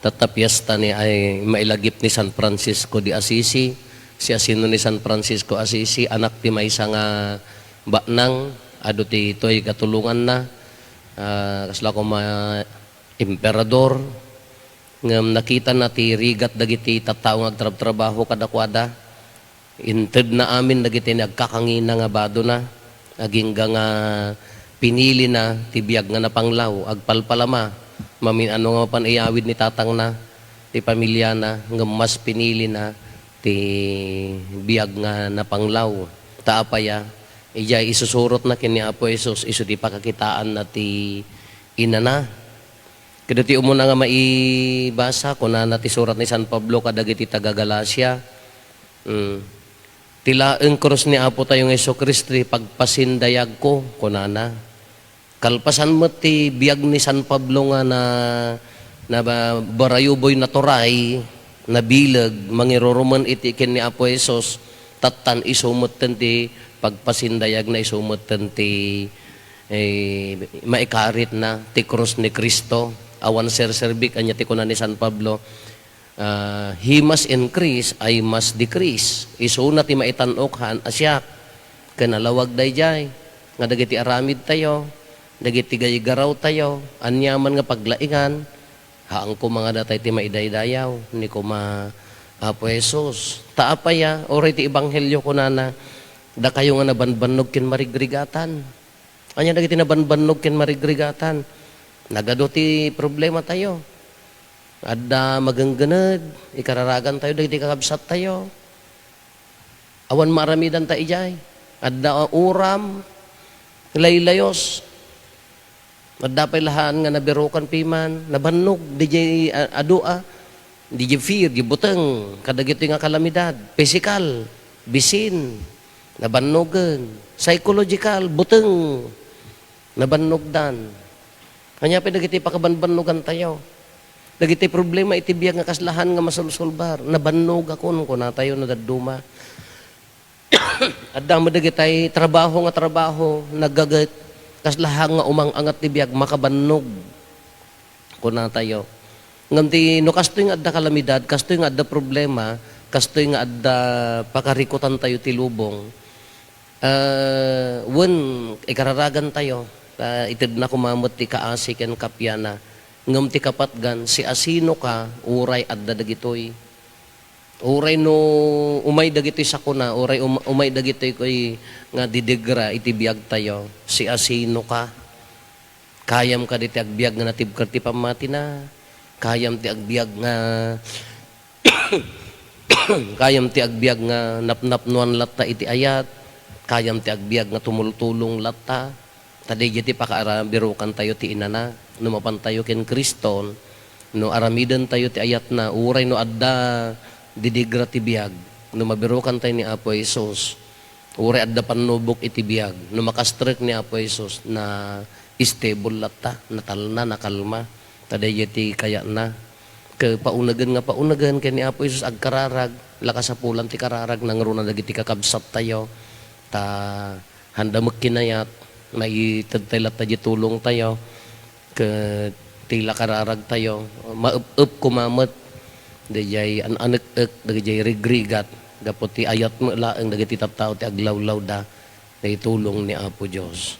Tatapiesta ni ay mailagip ni San Francisco de Assisi. Si asino ni San Francisco Assisi, anak ti maysa nga baknang, ado ti ito'y katulungan na. Kasla ko emperador, ngam nakita na ti rigat dagiti tattao nga agtrabaho kadakwada. Inted na amin dagiti nagkakangina nga bado na. Aging nga pinili na ti biyag nga napanglaw, agpalpalama. Mamin ano nga paniyawid ni tatang na, ti pamilya na, nga mas pinili na ti biyag nga napanglaw. Taapaya, iya isusurot na kini Apo Jesus, iso di pakakitaan na ti inana. Kada ti umuna nga maibasa, kuna na ti surat ni San Pablo kadagiti taga Galacia. Tila ang krus ni Apo tayong Yesu Kristo, pagpasindayag ko, kunana. Kalpasan mo ti biyag ni San Pablo nga na barayuboy na toray, na bilag, mangiruruman itikin ni Apo Jesus, tatan isumutan ti pagpasindayag na isumutan ti maikarit na ti krus ni Kristo. Awan serserbik, anya ti kuna ni San Pablo, he must increase, I must decrease. Isuna ti maitanok asyak, kanalawag dayjay, nga dagiti aramid tayo, dagiti gayigaraw tayo, anyaman nga paglaingan, haang ko mga datay ti maidaydayaw, ni ko Apo Jesus. Taapaya, oray ti ibanghelyo ko na da kayo nga nabanbanog kin marigrigatan. Anya dagiti nabanbanog kin marigrigatan. Nagado ti problema tayo. Adda magangganad, ikararagan tayo, dagiti kakabsat tayo. Awan maramidan tayo ijay. Adda uram, laylayos. Adda pa'y lahan nga nabirukan piman, nabannog, di adua, di fear, di buteng, kadagito nga kalamidad, physical, bisin, nabannogan, psychological, buteng, nabannogdan. Kanya pa dagiti pakabanbannogan tayo. Dagiti problema itibiyag nga kaslahan nga masulsulbar, nabannog akon ko na tayo nadaduma. Adda madagitay trabaho nga trabaho, nagagat, kaslahan nga umang-angat ti biyag makabannog kuna tayo. Ngam ti no kastoy nga adda kalamidad, kastoy nga adda problema, kastoy nga adda pakarikutan tayo ti lubong. Wen ikararagan tayo. Itid na kumamot ti kaasi ken kapyana. Ngam ti kapatgan si asino ka uray adda dagitoy. Uray no umay dagitoy sakuna, uray umay dagitoy koy nga didegra iti biag tayo. Si asino ka? Kayam ka di ti agbiag nga natibker ti pamati na. Kayam ti agbiag nga kayam ti agbiag nga napnapnuan latta iti ayat. Kayam ti agbiag nga tumultulong latta. Tadi ti pakaarabirukan tayo ti inana. Numapan tayo ken Kriston. No aramidan tayo ti ayat na. Uray no adda didigra ti biyag. No mabirukan tayo ni Apo Jesus. Uray adda panubok iti biyag. No makastrek ni Apo Jesus na stable latta. Natalna, nakalma. Tadi ti kaya na. Paunagan ken ni Apo Jesus agkararag. Lakasapulan ti kararag. Nangruna dagiti kakabsat tayo. Ta handa magkinayat. May tagtaylat tayo tulong tayo. Tila kararag tayo. Maup kumamot. Dajay anak-ek, dajay rigrigat. Dapat ti ayat mo laang dagiti taptao ti aglawlaw da. Dahil tulong ni Apo Diyos.